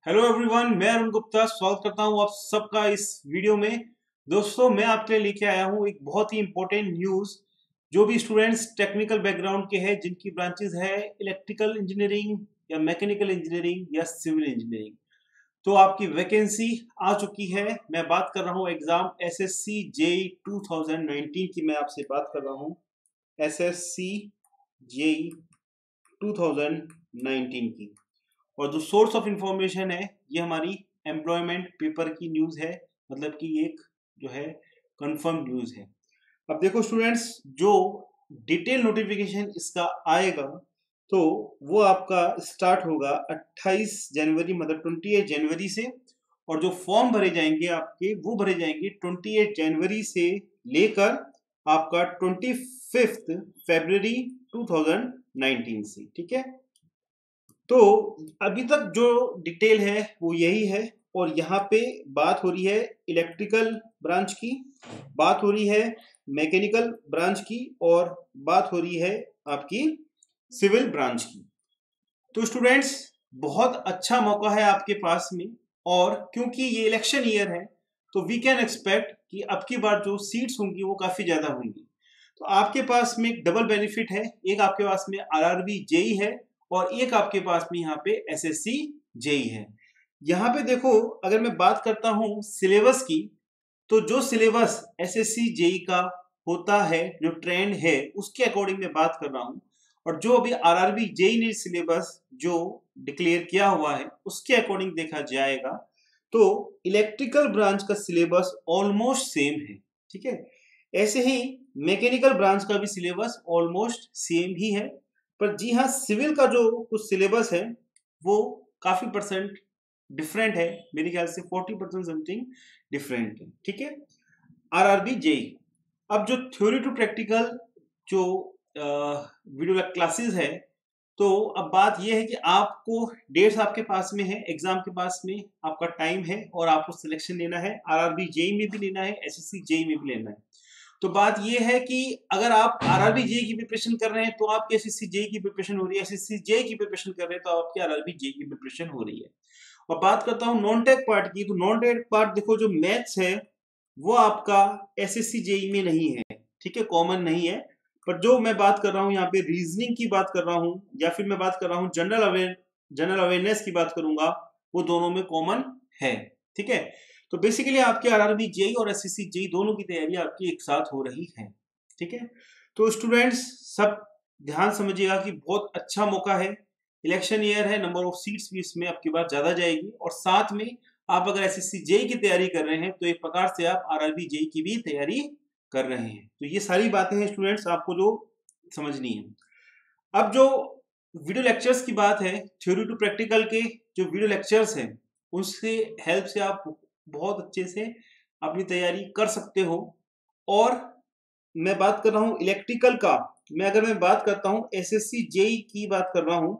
Hello everyone, मैं अरुण गुप्ता स्वागत करता हूं आप सबका इस वीडियो में। दोस्तों, मैं आपके लिए लेके आया हूं एक बहुत ही इंपॉर्टेंट न्यूज़। जो भी स्टूडेंट्स टेक्निकल बैकग्राउंड के हैं, जिनकी ब्रांचेस है इलेक्ट्रिकल इंजीनियरिंग या मैकेनिकल इंजीनियरिंग या सिविल इंजीनियरिंग, तो आपकी वैकेंसी आ चुकी है। मैं बात कर रहा हूँ एग्जाम एसएससी जेई 2019 की। मैं आपसे बात कर रहा हूँ एसएससी जेई 2019 की। और जो सोर्स ऑफ इंफॉर्मेशन है, ये हमारी एम्प्लॉयमेंट पेपर की न्यूज़ है, मतलब कि एक जो है कंफर्म न्यूज़ है। अब देखो स्टूडेंट्स, जो डिटेल नोटिफिकेशन इसका आएगा तो वो आपका स्टार्ट होगा 28 जनवरी, मतलब 28 जनवरी से। और जो फॉर्म भरे जाएंगे आपके, वो भरे जाएंगे 28 जनवरी से लेकर आपका 25 फरवरी 2019 से। ठीक है, तो अभी तक जो डिटेल है वो यही है। और यहाँ पे बात हो रही है इलेक्ट्रिकल ब्रांच की, बात हो रही है मैकेनिकल ब्रांच की, और बात हो रही है आपकी सिविल ब्रांच की। तो स्टूडेंट्स, बहुत अच्छा मौका है आपके पास में। और क्योंकि ये इलेक्शन ईयर है, तो वी कैन एक्सपेक्ट कि अब की बार जो सीट्स होंगी वो काफ़ी ज़्यादा होंगी। तो आपके पास में एक डबल बेनिफिट है। एक आपके पास में आरआरबी जेई है, और एक आपके पास में यहाँ पे एसएससी जेई है। यहाँ पे देखो, अगर मैं बात करता हूँ सिलेबस की, तो जो सिलेबस एसएससी जेई का होता है, जो ट्रेंड है, उसके अकॉर्डिंग मैं बात कर रहा हूँ। और जो अभी आरआरबी जेई ने सिलेबस जो डिक्लेयर किया हुआ है, उसके अकॉर्डिंग देखा जाएगा तो इलेक्ट्रिकल ब्रांच का सिलेबस ऑलमोस्ट सेम है। ठीक है, ऐसे ही मैकेनिकल ब्रांच का भी सिलेबस ऑलमोस्ट सेम ही है। पर जी हाँ, सिविल का जो कुछ सिलेबस है वो काफी परसेंट डिफरेंट है। मेरे ख्याल से 40% समथिंग डिफरेंट है। ठीक है, आरआरबी जेई। अब जो थ्योरी टू प्रैक्टिकल जो वीडियो क्लासेस है, तो अब बात यह है कि आपको डेट्स आपके पास में है, एग्जाम के पास में आपका टाइम है, और आपको सिलेक्शन लेना है। आरआरबी जेई में भी लेना है, एसएससी जेई में भी लेना है। तो बात यह है कि अगर आप आरआरबी जेई की प्रिपरेशन कर रहे हैं तो आपकी एसएससी जेई की प्रिपरेशन हो रही है, एसएससी जेई की प्रिपरेशन कर रहे हैं तो आपकी आरआरबी जेई की प्रिपरेशन हो रही है। और बात करता हूँ नॉन टेक पार्ट की, तो नॉन टेक पार्ट देखो, जो मैथ्स है वो आपका एसएससी जेई में नहीं है। ठीक है, कॉमन नहीं है। पर जो मैं बात कर रहा हूँ यहाँ पे, रीजनिंग की बात कर रहा हूँ, या फिर मैं बात कर रहा हूँ जनरल अवेयरनेस की बात करूंगा, वो दोनों में कॉमन है। ठीक है, तो बेसिकली आपके आरआरबी जेई और एसएससी जेई दोनों की तैयारी आपकी एक साथ हो रही है। ठीक है, तो स्टूडेंट्स सब ध्यान समझिएगा कि बहुत अच्छा मौका है। इलेक्शन ईयर है, नंबर ऑफ सीट्स भी इसमें आपकी बात ज्यादा जाएगी, और साथ में आप अगर एसएससी जेई की तैयारी कर रहे हैं तो एक प्रकार से आप आरआरबी जेई की भी तैयारी कर रहे हैं। तो ये सारी बातें हैं स्टूडेंट्स, आपको जो समझनी है। अब जो वीडियो लेक्चर्स की बात है, थ्योरी टू प्रैक्टिकल के जो वीडियो लेक्चर्स हैं, उससे हेल्प से आप बहुत अच्छे से अपनी तैयारी कर सकते हो। और मैं बात कर रहा हूँ इलेक्ट्रिकल का। मैं बात करता हूँ एसएससी जेई की बात कर रहा हूँ,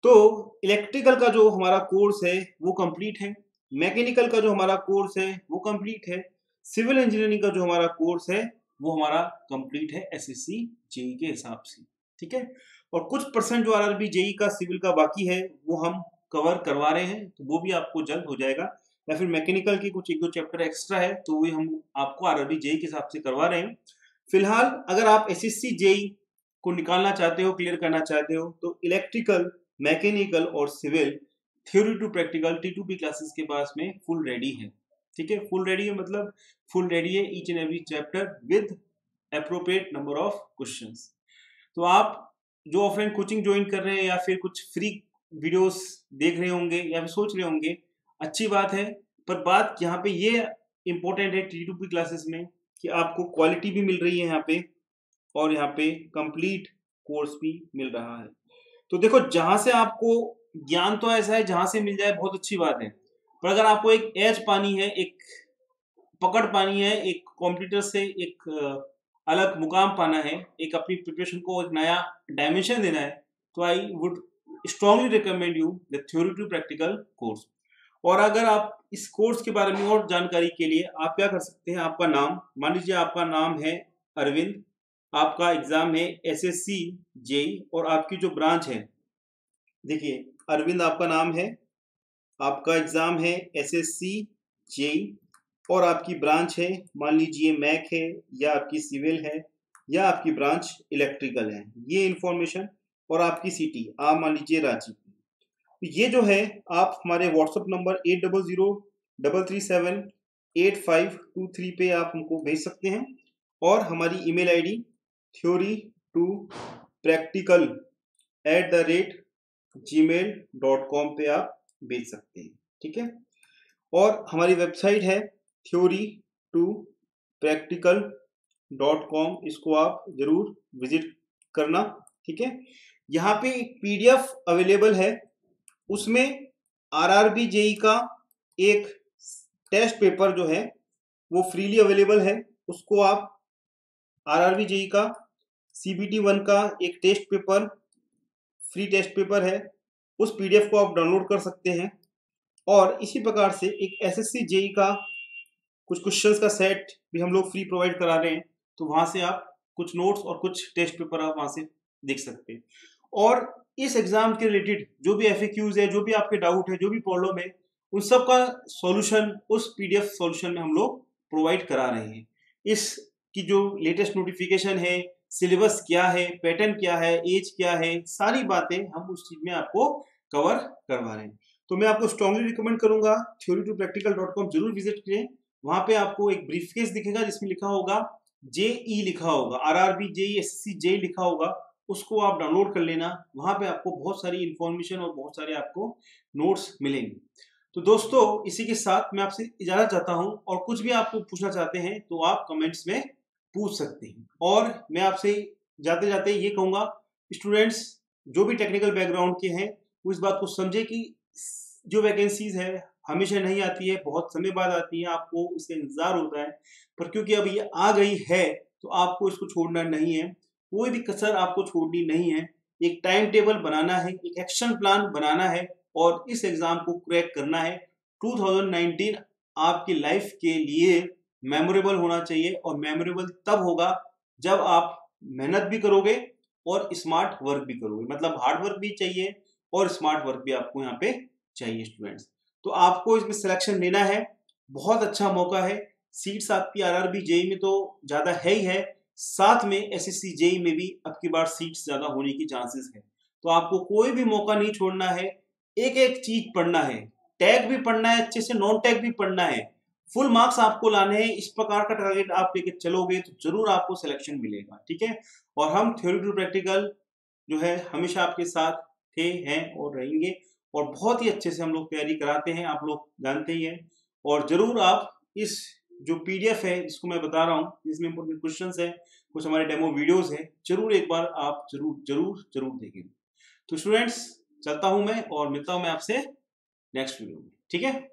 तो इलेक्ट्रिकल का जो हमारा कोर्स है वो कंप्लीट है, मैकेनिकल का जो हमारा कोर्स है वो कंप्लीट है, सिविल इंजीनियरिंग का जो हमारा कोर्स है वो हमारा कंप्लीट है एसएससी जेई के हिसाब से। ठीक है, और कुछ परसेंट जो आरआरबी जेई का सिविल का बाकी है वो हम कवर करवा रहे हैं, तो वो भी आपको जल्द हो जाएगा। या फिर मैकेनिकल के कुछ एक दो चैप्टर एक्स्ट्रा है, तो वो हम आपको आरआरबी जेई के हिसाब से करवा रहे हैं। फिलहाल अगर आप एसएससी जेई को निकालना चाहते हो, क्लियर करना चाहते हो, तो इलेक्ट्रिकल, मैकेनिकल और civil theory to practical T2P classes के पास में फुल रेडी है। ठीक है, फुल रेडी है मतलब फुल रेडी है each and every chapter with appropriate number of questions. तो आप जो ऑफलाइन कोचिंग ज्वाइन कर रहे हैं, या फिर कुछ फ्री वीडियोस देख रहे होंगे, या फिर सोच रहे होंगे, अच्छी बात है। पर बात यहाँ पे ये इंपॉर्टेंट है T2P क्लासेस में, कि आपको क्वालिटी भी मिल रही है यहाँ पे, और यहाँ पे कंप्लीट कोर्स भी मिल रहा है। तो देखो, जहां से आपको ज्ञान तो ऐसा है, जहां से मिल जाए बहुत अच्छी बात है। पर अगर आपको एक एज पानी है, एक पकड़ पानी है, एक कॉम्पिटिटर से एक अलग मुकाम पाना है, एक अपनी प्रिपरेशन को एक नया डायमेंशन देना है, तो I would strongly recommend you the theory to practical course. और अगर आप इस कोर्स के बारे में और जानकारी के लिए आप क्या कर सकते हैं, आपका नाम, मान लीजिए आपका नाम है अरविंद, आपका एग्जाम है एसएससी जेई, और आपकी जो ब्रांच है, देखिए अरविंद आपका नाम है, आपका एग्जाम है एसएससी जेई और आपकी ब्रांच है, मान लीजिए मैक है या आपकी सिविल है या आपकी ब्रांच इलेक्ट्रिकल है, ये इंफॉर्मेशन, और आपकी सिटी आप मान लीजिए रांची। ये जो है आप हमारे व्हाट्सएप नंबर 8003378523 पे आप हमको भेज सकते हैं, और हमारी ईमेल आईडी theory2practical@gmail.com पे आप भेज सकते हैं, ठीक है। और हमारी वेबसाइट है theory2practical.com, इसको आप जरूर विजिट करना, ठीक है। यहाँ पे एक पीडीएफ अवेलेबल है, उसमें आरआरबी जेई का एक टेस्ट पेपर जो है वो फ्रीली अवेलेबल है। उसको आप आरआरबी जेई का सीबीटी 1 का एक test paper, free test paper है, उस पीडीएफ को आप डाउनलोड कर सकते हैं। और इसी प्रकार से एक एसएससी जेई का कुछ क्वेश्चंस का सेट भी हम लोग फ्री प्रोवाइड करा रहे हैं, तो वहां से आप कुछ नोट्स और कुछ टेस्ट पेपर आप वहां से देख सकते हैं। और इस एग्जाम के रिलेटेड जो भी एफएक्यूज है, जो भी आपके डाउट है, जो भी प्रॉब्लम है, उन सब का सॉल्यूशन उस पीडीएफ सॉल्यूशन में हम लोग प्रोवाइड करा रहे हैं। इसकी जो लेटेस्ट नोटिफिकेशन है, सिलेबस क्या है, पैटर्न क्या है, एज क्या है, सारी बातें हम उस चीज में आपको कवर करवा रहे हैं। तो मैं आपको स्ट्रांगली रिकमेंड करूंगा theory2practical.com जरूर विजिट करें। वहां पे आपको एक ब्रीफकेस दिखेगा जिसमें लिखा होगा जेई, लिखा होगा आरआरबी जेई, एसएससी जेई लिखा होगा, उसको आप डाउनलोड कर लेना। वहां पे आपको बहुत सारी इंफॉर्मेशन और बहुत सारे आपको नोट्स मिलेंगे। तो दोस्तों इसी के साथ मैं आपसे इजाजत चाहता हूं, और कुछ भी आपको पूछना चाहते हैं तो आप कमेंट्स में पूछ सकते हैं। और मैं आपसे जाते जाते ये कहूंगा, स्टूडेंट्स जो भी टेक्निकल बैकग्राउंड के हैं वो इस बात को समझे कि जो वैकेंसीज है हमेशा नहीं आती है, बहुत समय बाद आती है, आपको इसका इंतजार होता है, पर क्योंकि अब ये आ गई है तो आपको इसको छोड़ना नहीं है, कोई भी कसर आपको छोड़नी नहीं है। एक टाइम टेबल बनाना है, एक एक्शन प्लान बनाना है, और इस एग्जाम को क्रैक करना है। 2019 आपकी लाइफ के लिए मेमोरेबल होना चाहिए, और मेमोरेबल तब होगा जब आप मेहनत भी करोगे और स्मार्ट वर्क भी करोगे। मतलब हार्ड वर्क भी चाहिए और स्मार्ट वर्क भी आपको यहाँ पे चाहिए स्टूडेंट्स। तो आपको इसमें सिलेक्शन लेना है, बहुत अच्छा मौका है। सीट्स आपकी आरआरबी जेई में तो ज्यादा है ही है, साथ में एसएससी जेई में भी अब की बार सीट्स ज्यादा होने की चांसेस है। तो आपको कोई भी मौका नहीं छोड़ना है, एक एक चीज पढ़ना है, टैग भी पढ़ना है अच्छे से, नॉन टैग भी पढ़ना है, फुल मार्क्स आपको लाने हैं। इस प्रकार का टारगेट आप लेके चलोगे तो जरूर आपको सिलेक्शन मिलेगा, ठीक है। और हम थ्योरी टू प्रैक्टिकल जो है हमेशा आपके साथ थे, हैं और रहेंगे, और बहुत ही अच्छे से हम लोग तैयारी कराते हैं, आप लोग जानते ही हैं। और जरूर आप इस जो पीडीएफ है जिसको मैं बता रहा हूँ, जिसमें इंपॉर्टेंट क्वेश्चंस है, कुछ हमारे डेमो वीडियोस हैं, जरूर एक बार आप जरूर देखें। तो स्टूडेंट्स चलता हूं मैं, और मिलता हूं मैं आपसे नेक्स्ट वीडियो में, ठीक है।